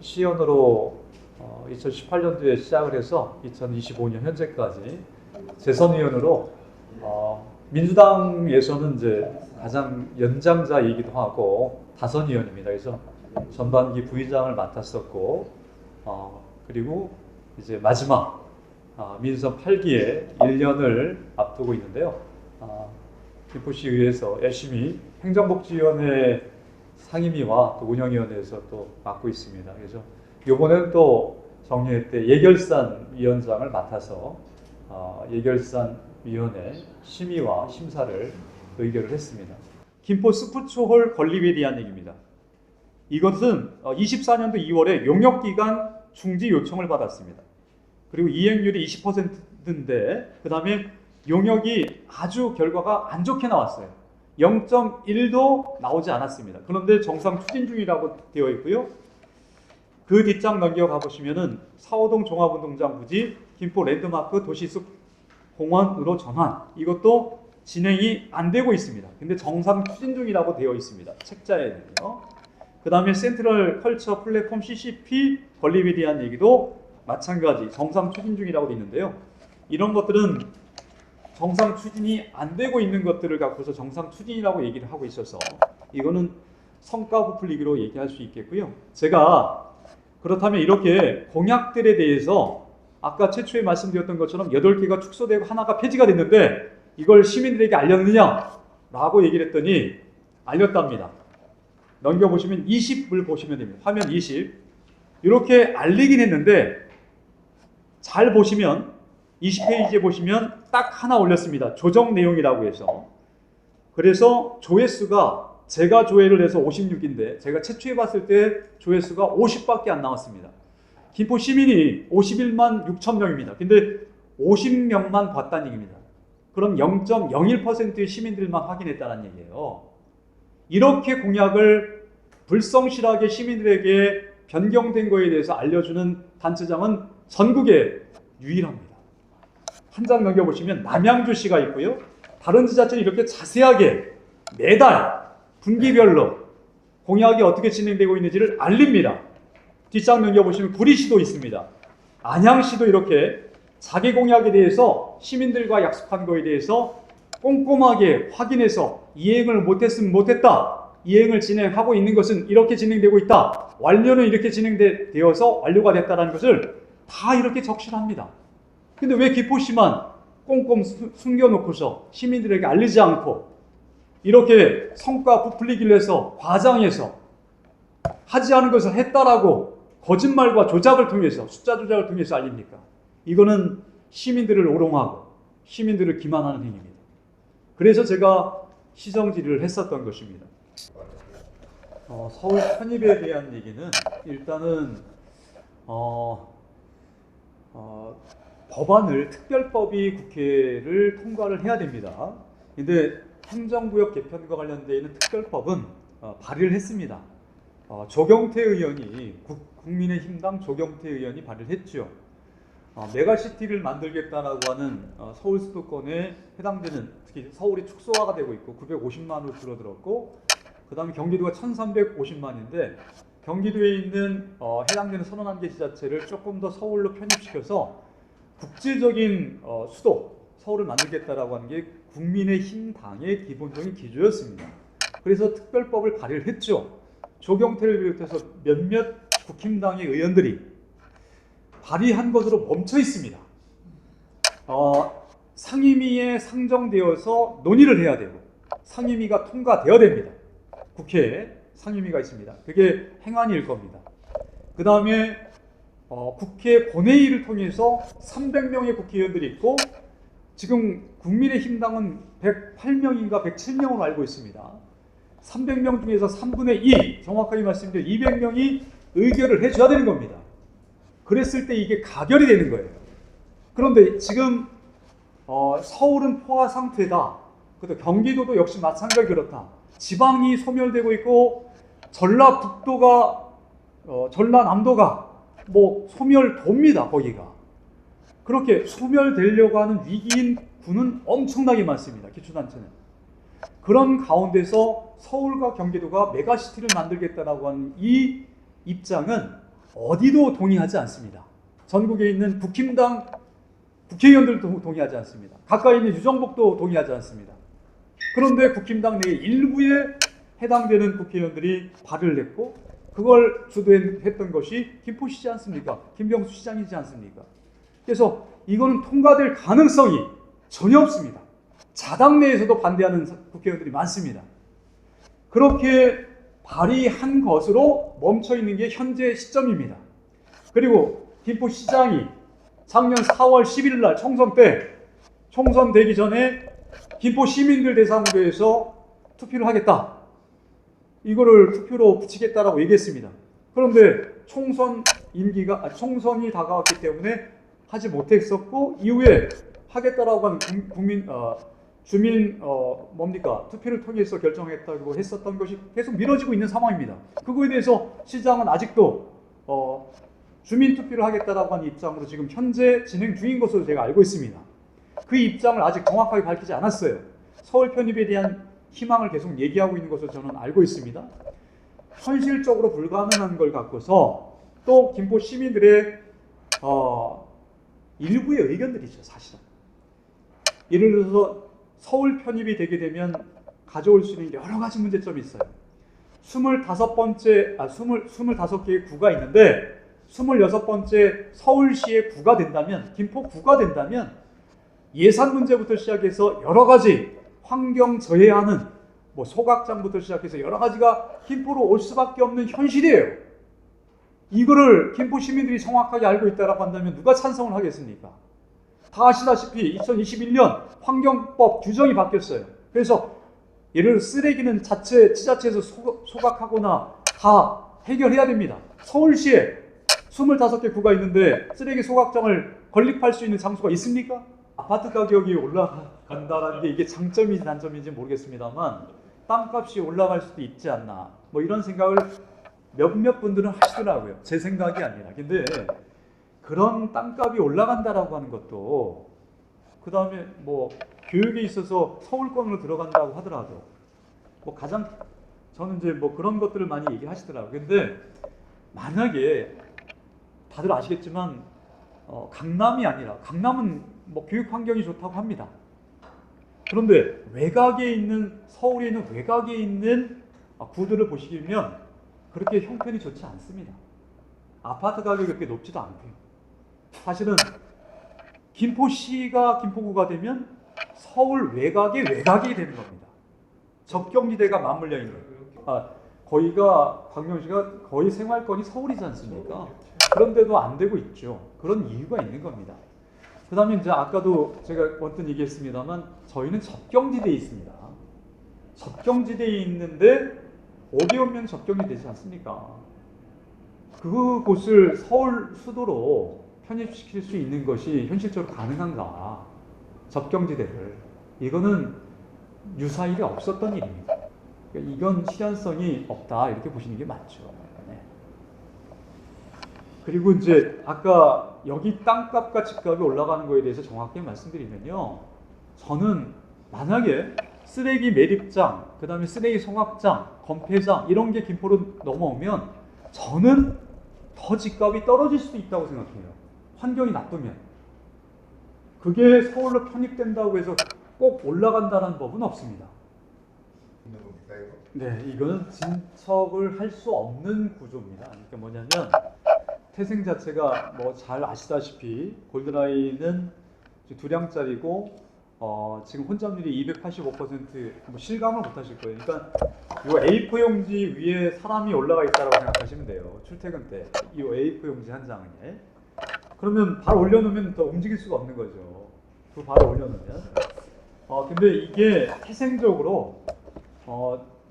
시의원으로 2018년도에 시작을 해서 2025년 현재까지 재선의원으로 민주당에서는 이제 가장 연장자이기도 하고 다선의원입니다. 그래서 전반기 부의장을 맡았었고 그리고 이제 마지막 민선 8기에 1년을 앞두고 있는데요. 김포시의회에서 열심히 행정복지위원회 상임위와 또 운영위원회에서 또 맡고 있습니다. 그래서 이번에는 또 정례회 때 예결산 위원장을 맡아서 예결산위원회 심의와 심사를 의결을 했습니다. 김포 스포츠홀 건립에 대한 얘기입니다. 이것은 24년도 2월에 용역기간 중지 요청을 받았습니다. 그리고 이행률이 20%인데 그 다음에 용역이 아주 결과가 안 좋게 나왔어요. 0.1도 나오지 않았습니다. 그런데 정상 추진 중이라고 되어 있고요. 그 뒷장 넘겨가 보시면은 사호동 종합운동장 부지 김포 랜드마크 도시숲 공원으로 전환, 이것도 진행이 안 되고 있습니다. 근데 정상 추진 중이라고 되어 있습니다. 책자에는요. 그 다음에 센트럴 컬처 플랫폼 CCP 건립에 대한 얘기도 마찬가지 정상 추진 중이라고 되어 있는데요. 이런 것들은 정상 추진이 안 되고 있는 것들을 갖고서 정상 추진이라고 얘기를 하고 있어서 이거는 성과 부풀리기로 얘기할 수 있겠고요. 제가 그렇다면 이렇게 공약들에 대해서 아까 최초에 말씀드렸던 것처럼 8개가 축소되고 하나가 폐지가 됐는데 이걸 시민들에게 알렸느냐라고 얘기를 했더니 알렸답니다. 넘겨보시면 20을 보시면 됩니다. 화면 20. 이렇게 알리긴 했는데 잘 보시면 20페이지에 보시면 딱 하나 올렸습니다. 조정 내용이라고 해서. 그래서 조회수가 제가 조회를 해서 56인데 제가 최초에 봤을 때 조회수가 50밖에 안 나왔습니다. 김포 시민이 51만 6천 명입니다. 근데 50명만 봤다는 얘기입니다. 그럼 0.01%의 시민들만 확인했다는 얘기예요. 이렇게 공약을 불성실하게 시민들에게 변경된 거에 대해서 알려주는 단체장은 전국에 유일합니다. 한 장 넘겨보시면 남양주시가 있고요. 다른 지자체는 이렇게 자세하게 매달 분기별로 공약이 어떻게 진행되고 있는지를 알립니다. 뒷장 넘겨보시면 구리시도 있습니다. 안양시도 이렇게 자기 공약에 대해서 시민들과 약속한 거에 대해서 꼼꼼하게 확인해서 이행을 못했으면 못했다. 이행을 진행하고 있는 것은 이렇게 진행되고 있다. 완료는 이렇게 진행되어서 완료가 됐다는 것을 다 이렇게 적시합니다. 근데 왜 김포시만 꼼꼼 숨겨놓고서 시민들에게 알리지 않고 이렇게 성과 부풀리기를 해서 과장해서 하지 않은 것을 했다라고 거짓말과 조작을 통해서 숫자 조작을 통해서 알립니까? 이거는 시민들을 오롱하고 시민들을 기만하는 행위입니다. 그래서 제가 시정질의를 했었던 것입니다. 서울 편입에 대한 얘기는 일단은 법안을 특별법이 국회를 통과를 해야 됩니다. 근데 행정구역 개편과 관련되어 있는 특별법은 발의를 했습니다. 조경태 의원이 국민의힘당 조경태 의원이 발의를 했죠. 메가시티를 만들겠다라고 하는 서울 수도권에 해당되는 특히 서울이 축소화가 되고 있고 950만으로 줄어들었고 그 다음에 경기도가 1350만인데 경기도에 있는 해당되는 31개 지자체를 조금 더 서울로 편입시켜서 국제적인 수도 서울을 만들겠다라고 하는 게 국민의힘 당의 기본적인 기조였습니다. 그래서 특별법을 발의를 했죠. 조경태를 비롯해서 몇몇 국힘당의 의원들이 발의한 것으로 멈춰 있습니다. 상임위에 상정되어서 논의를 해야 되고 상임위가 통과되어야 됩니다. 국회에 상임위가 있습니다. 그게 행안위일 겁니다. 그 다음에 국회 본회의를 통해서 300명의 국회의원들이 있고 지금 국민의힘당은 108명인가 107명으로 알고 있습니다. 300명 중에서 3분의 2, 정확하게 말씀드리면 200명이 의결을 해줘야 되는 겁니다. 그랬을 때 이게 가결이 되는 거예요. 그런데 지금 서울은 포화 상태다. 경기도도 역시 마찬가지 그렇다. 지방이 소멸되고 있고 전라북도가 전라남도가 소멸도입니다. 거기가. 그렇게 소멸되려고 하는 위기인 구는 엄청나게 많습니다. 기초단체는. 그런 가운데서 서울과 경기도가 메가시티를 만들겠다라고 하는 이 입장은 어디도 동의하지 않습니다. 전국에 있는 국힘당 국회의원들도 동의하지 않습니다. 가까이 있는 유정복도 동의하지 않습니다. 그런데 국힘당 내 일부에 해당되는 국회의원들이 발의를 했고 그걸 주도했던 것이 김포시지 않습니까? 김병수 시장이지 않습니까? 그래서 이거는 통과될 가능성이 전혀 없습니다. 자당 내에서도 반대하는 국회의원들이 많습니다. 그렇게 발의한 것으로 멈춰있는 게 현재 시점입니다. 그리고 김포시장이 작년 4월 11일 날 총선 때 총선 되기 전에 김포 시민들 대상으로 해서 투표를 하겠다. 이거를 투표로 붙이겠다라고 얘기했습니다. 그런데 총선이 다가왔기 때문에 하지 못했었고 이후에 하겠다라고 하는 주민 투표를 통해서 결정했다고 했었던 것이 계속 미뤄지고 있는 상황입니다. 그거에 대해서 시장은 아직도 주민 투표를 하겠다라고 하는 입장으로 지금 현재 진행 중인 것으로 제가 알고 있습니다. 그 입장을 아직 정확하게 밝히지 않았어요. 서울 편입에 대한 희망을 계속 얘기하고 있는 것으로 저는 알고 있습니다. 현실적으로 불가능한 걸 갖고서 또 김포 시민들의 일부의 의견들이죠, 사실은. 예를 들어서 서울 편입이 되게 되면 가져올 수 있는 여러 가지 문제점이 있어요. 25개의 구가 있는데 26번째 서울시의 구가 된다면, 김포구가 된다면 예산 문제부터 시작해서 여러 가지 환경 저해하는 소각장부터 시작해서 여러 가지가 김포로 올 수밖에 없는 현실이에요. 이거를 김포 시민들이 정확하게 알고 있다라고 한다면 누가 찬성을 하겠습니까? 다 아시다시피 2021년 환경법 규정이 바뀌었어요. 그래서 예를 들어 쓰레기는 지자체에서 소각하거나 다 해결해야 됩니다. 서울시에 25개 구가 있는데 쓰레기 소각장을 건립할 수 있는 장소가 있습니까? 아파트 가격이 올라간다는 게 이게 장점인지 단점인지 모르겠습니다만 땅값이 올라갈 수도 있지 않나 이런 생각을 몇몇 분들은 하시더라고요. 제 생각이 아니라. 근데 그런 땅값이 올라간다라고 하는 것도 그 다음에 교육에 있어서 서울권으로 들어간다고 하더라도 가장 저는 이제 그런 것들을 많이 얘기하시더라고요. 근데 만약에 다들 아시겠지만 강남이 아니라 강남은 교육 환경이 좋다고 합니다. 그런데 외곽에 있는 서울에 있는 외곽에 있는 구들을 보시면 그렇게 형편이 좋지 않습니다. 아파트 가격이 그렇게 높지도 않고요. 사실은 김포시가 김포구가 되면 서울 외곽이 되는 겁니다. 접경지대가 맞물려 있는. 거기가 광명시가 거의 생활권이 서울이지 않습니까? 그런데도 안 되고 있죠. 그런 이유가 있는 겁니다. 그 다음에 이제 아까도 제가 언뜻 얘기했습니다만 저희는 접경지대에 있습니다. 접경지대에 있는데 5개월 면 접경이 되지 않습니까? 그곳을 서울 수도로 편입시킬 수 있는 것이 현실적으로 가능한가? 접경지대를. 이거는 유사일이 없었던 일입니다. 그러니까 이건 실현성이 없다 이렇게 보시는 게 맞죠. 네. 그리고 이제 아까 여기 땅값과 집값이 올라가는 거에 대해서 정확히 말씀드리면요. 저는 만약에 쓰레기 매립장, 그 다음에 쓰레기 소각장, 건폐장 이런 게 김포로 넘어오면 저는 더 집값이 떨어질 수도 있다고 생각해요. 환경이 나쁘면. 그게 서울로 편입된다고 해서 꼭 올라간다는 법은 없습니다. 네, 이거는 진척을 할 수 없는 구조입니다. 그러니까 뭐냐면 태생 자체가 잘 아시다시피 골드라인은 두량짜리고 지금 혼잡률이 285% 실감을 못 하실 거예요. 그러니까 이 A4 용지 위에 사람이 올라가 있다고 생각하시면 돼요. 출퇴근 때 이 A4 용지 한 장에. 그러면 바로 올려놓으면 더 움직일 수가 없는 거죠. 그 바로 올려놓으면. 근데 이게 태생적으로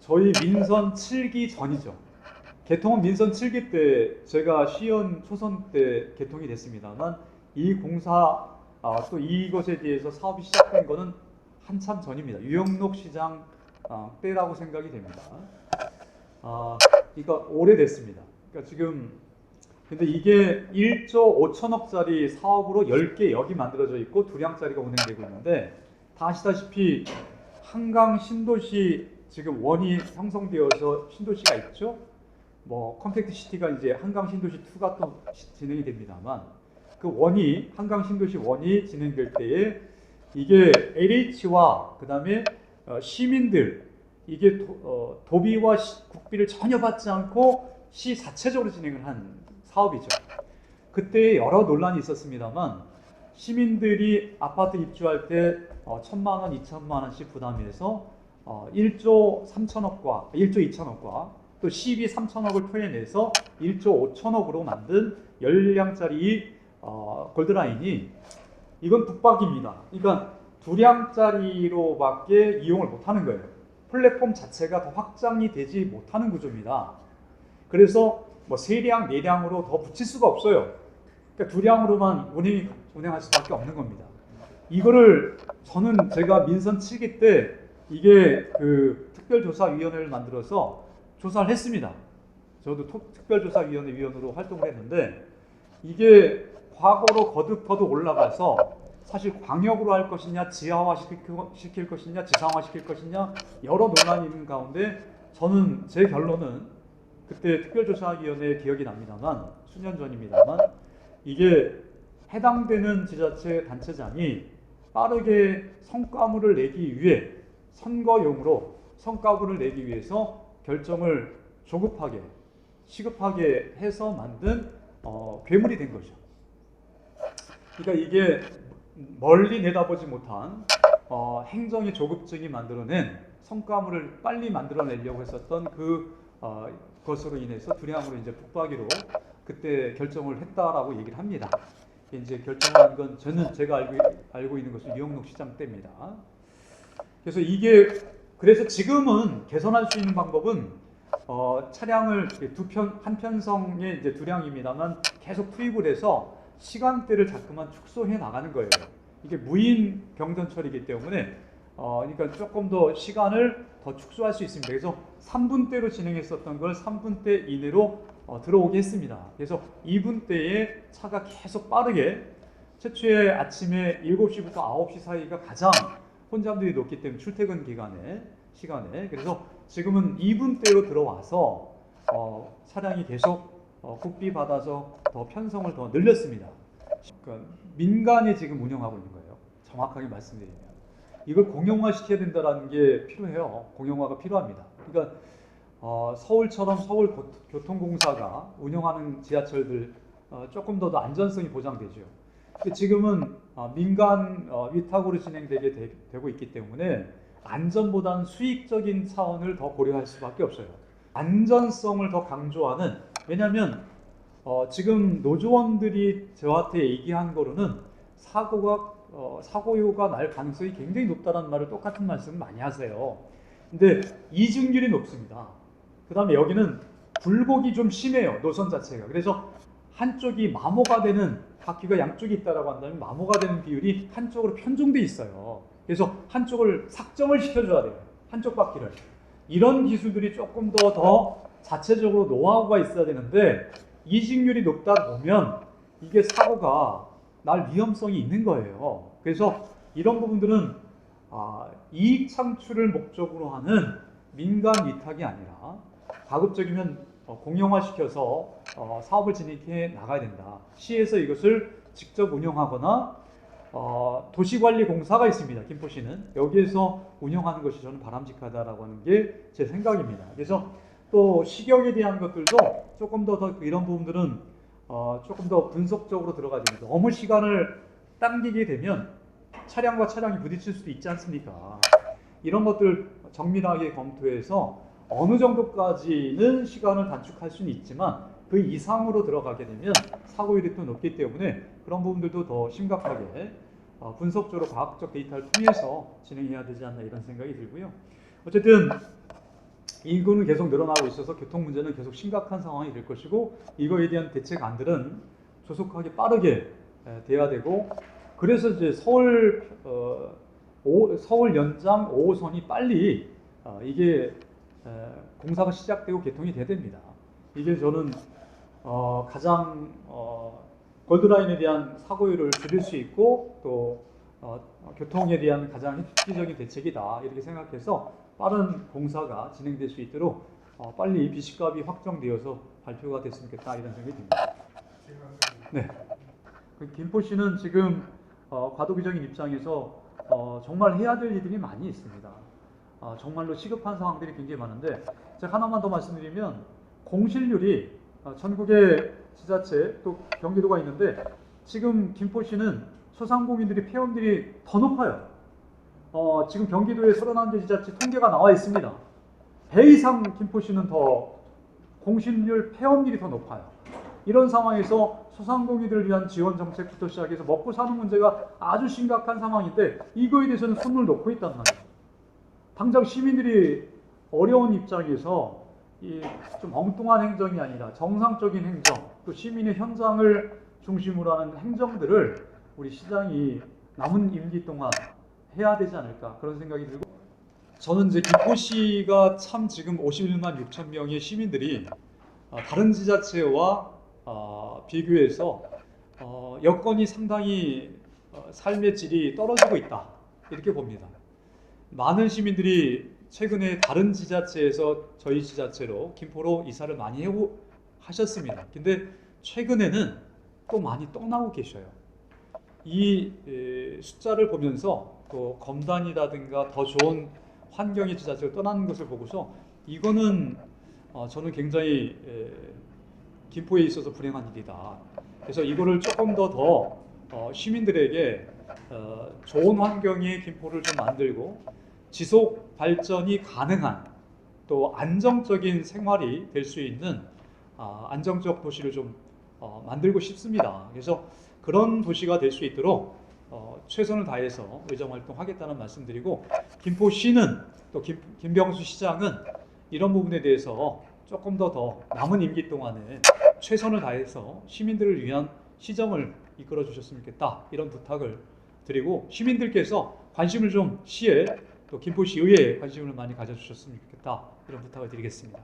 저희 민선 7기 전이죠. 개통은 민선 7기 때 제가 시연 초선 때 개통이 됐습니다만 이 공사 또 이것에 대해서 사업이 시작된 거는 한참 전입니다. 유영록 시장 때라고 생각이 됩니다. 그러니까 오래됐습니다. 그러니까 지금 근데 이게 1조 5천억짜리 사업으로 10개 역이 만들어져 있고 두량짜리가 운행되고 있는데 다 아시다시피 한강 신도시 지금 원이 형성되어서 신도시가 있죠. 뭐 컴팩트 시티가 이제 한강 신도시 2가 또 진행이 됩니다만 그 원이 한강 신도시 원이 진행될 때에 이게 LH와 그다음에 시민들 이게 도비와 국비를 전혀 받지 않고 시 자체적으로 진행을 한 사업이죠. 그때 여러 논란이 있었습니다만 시민들이 아파트 입주할 때 1,000만 원, 2,000만 원씩 부담해서 1조 3천억과 1조 2천억과 또 시비 3천억을 토해내서 1조 5천억으로 만든 10량짜리 골드라인이 이건 북박입니다. 그러니까 2량짜리로밖에 이용을 못하는 거예요. 플랫폼 자체가 더 확장이 되지 못하는 구조입니다. 그래서 뭐 3량, 4량으로 더 붙일 수가 없어요. 그러니까 2량으로만 운행할 수밖에 없는 겁니다. 이거를 저는 제가 민선 7기 때 이게 그 특별조사위원회를 만들어서 조사를 했습니다. 저도 특별조사위원회 위원으로 활동을 했는데 이게 과거로 거듭 올라가서 사실 광역으로 할 것이냐, 지하화시킬 것이냐, 지상화시킬 것이냐 여러 논란이 있는 가운데 저는 제 결론은 그때 특별조사위원회 기억이 납니다만 수년 전입니다만 이게 해당되는 지자체 단체장이 빠르게 성과물을 내기 위해 선거용으로 성과물을 내기 위해서 결정을 조급하게 시급하게 해서 만든 괴물이 된 거죠. 그러니까 이게 멀리 내다보지 못한 행정의 조급증이 만들어낸 성과물을 빨리 만들어내려고 했었던 그것으로 인해서 2량으로 이제 북박이로 그때 결정을 했다라고 얘기를 합니다. 이제 결정한 건 제가 알고 있는 것은 유영록 시장 때입니다. 그래서 그래서 지금은 개선할 수 있는 방법은 차량을 한 편성에 이제 2량입니다만 계속 투입을 해서 시간대를 자꾸만 축소해 나가는 거예요. 이게 무인 경전철이기 때문에 그러니까 조금 더 시간을 더 축소할 수 있습니다. 그래서 3분대로 진행했었던 걸 3분대 이내로 들어오게 했습니다. 그래서 2분대에 차가 계속 빠르게 최초의 아침에 7시부터 9시 사이가 가장 혼잡들이 높기 때문에 출퇴근 시간에 그래서 지금은 2분대로 들어와서 차량이 계속 국비 받아서 더 편성을 더 늘렸습니다. 그러니까 민간이 지금 운영하고 있는 거예요. 정확하게 말씀드리면 이걸 공용화시켜야 된다는 게 필요해요. 공용화가 필요합니다. 그러니까 서울처럼 서울교통공사가 운영하는 지하철들 조금 더 안전성이 보장되죠. 근데 지금은 민간 위탁으로 진행되게 되고 있기 때문에 안전보다는 수익적인 차원을 더 고려할 수밖에 없어요. 안전성을 더 강조하는 왜냐하면 지금 노조원들이 저한테 얘기한 거로는 사고가 날 가능성이 굉장히 높다는 말을 똑같은 말씀을 많이 하세요. 근데 이중률이 높습니다. 그 다음에 여기는 굴곡이 좀 심해요. 노선 자체가. 그래서 한쪽이 마모가 되는 바퀴가 양쪽이 있다라고 한다면 마모가 되는 비율이 한쪽으로 편중돼 있어요. 그래서 한쪽을 삭정을 시켜줘야 돼요. 한쪽 바퀴를. 이런 기술들이 조금 더 자체적으로 노하우가 있어야 되는데 이직률이 높다 보면 이게 사고가 날 위험성이 있는 거예요. 그래서 이런 부분들은 이익 창출을 목적으로 하는 민간 위탁이 아니라 가급적이면 공용화시켜서 사업을 진행해 나가야 된다. 시에서 이것을 직접 운영하거나 도시관리공사가 있습니다. 김포시는 여기에서 운영하는 것이 저는 바람직하다라고 하는 게 제 생각입니다. 그래서 또 시격에 대한 것들도 조금 더 이런 부분들은 조금 더 분석적으로 들어가야 됩니다. 너무 시간을 당기게 되면 차량과 차량이 부딪힐 수도 있지 않습니까? 이런 것들 정밀하게 검토해서 어느 정도까지는 시간을 단축할 수는 있지만 그 이상으로 들어가게 되면 사고율이 또 높기 때문에 그런 부분들도 더 심각하게 분석적으로 과학적 데이터를 통해서 진행해야 되지 않나 이런 생각이 들고요. 어쨌든 인구는 계속 늘어나고 있어서 교통 문제는 계속 심각한 상황이 될 것이고 이거에 대한 대책안들은 조속하게 빠르게 돼야 되고 그래서 이제 서울 연장 5호선이 빨리 이게 공사가 시작되고 개통이 돼야 됩니다. 이게 저는 가장 골드라인에 대한 사고율을 줄일 수 있고 또 교통에 대한 가장 획기적인 대책이다 이렇게 생각해서 빠른 공사가 진행될 수 있도록 빨리 비식값이 확정되어서 발표가 됐으면 좋겠다 이런 생각이 듭니다. 네. 김포시는 지금 과도기적인 입장에서 정말 해야 될 일들이 많이 있습니다. 정말로 시급한 상황들이 굉장히 많은데 제가 하나만 더 말씀드리면 공실률이 전국의 지자체 또 경기도가 있는데 지금 김포시는 소상공인들이 폐업률이 더 높아요. 지금 경기도에 31개 지자체 통계가 나와 있습니다. 배 이상 김포시는 더 공실률 폐업률이 더 높아요. 이런 상황에서 소상공인들을 위한 지원 정책부터 시작해서 먹고 사는 문제가 아주 심각한 상황인데 이거에 대해서는 손을 놓고 있단 말이에요. 당장 시민들이 어려운 입장에서 이 좀 엉뚱한 행정이 아니라 정상적인 행정, 또 시민의 현장을 중심으로 하는 행정들을 우리 시장이 남은 임기 동안 해야 되지 않을까 그런 생각이 들고, 저는 이제 김포시가 참 지금 51만 6천 명의 시민들이 다른 지자체와 비교해서 여건이 상당히 삶의 질이 떨어지고 있다 이렇게 봅니다. 많은 시민들이 최근에 다른 지자체에서 저희 지자체로 김포로 이사를 많이 하셨습니다. 근데 최근에는 또 많이 떠나고 계셔요. 이 숫자를 보면서 또 검단이라든가 더 좋은 환경의 지자체를 떠나는 것을 보고서 이거는 저는 굉장히 김포에 있어서 불행한 일이다. 그래서 이거를 조금 더 시민들에게 좋은 환경의 김포를 좀 만들고 지속 발전이 가능한 또 안정적인 생활이 될 수 있는 안정적 도시를 좀 만들고 싶습니다. 그래서 그런 도시가 될 수 있도록 최선을 다해서 의정활동하겠다는 말씀드리고, 김포시는 또 김병수 시장은 이런 부분에 대해서 조금 더 남은 임기 동안에 최선을 다해서 시민들을 위한 시정을 이끌어 주셨으면 좋겠다 이런 부탁을 드리고, 시민들께서 관심을 좀 시에 또 김포시 의회에 관심을 많이 가져주셨으면 좋겠다 이런 부탁을 드리겠습니다.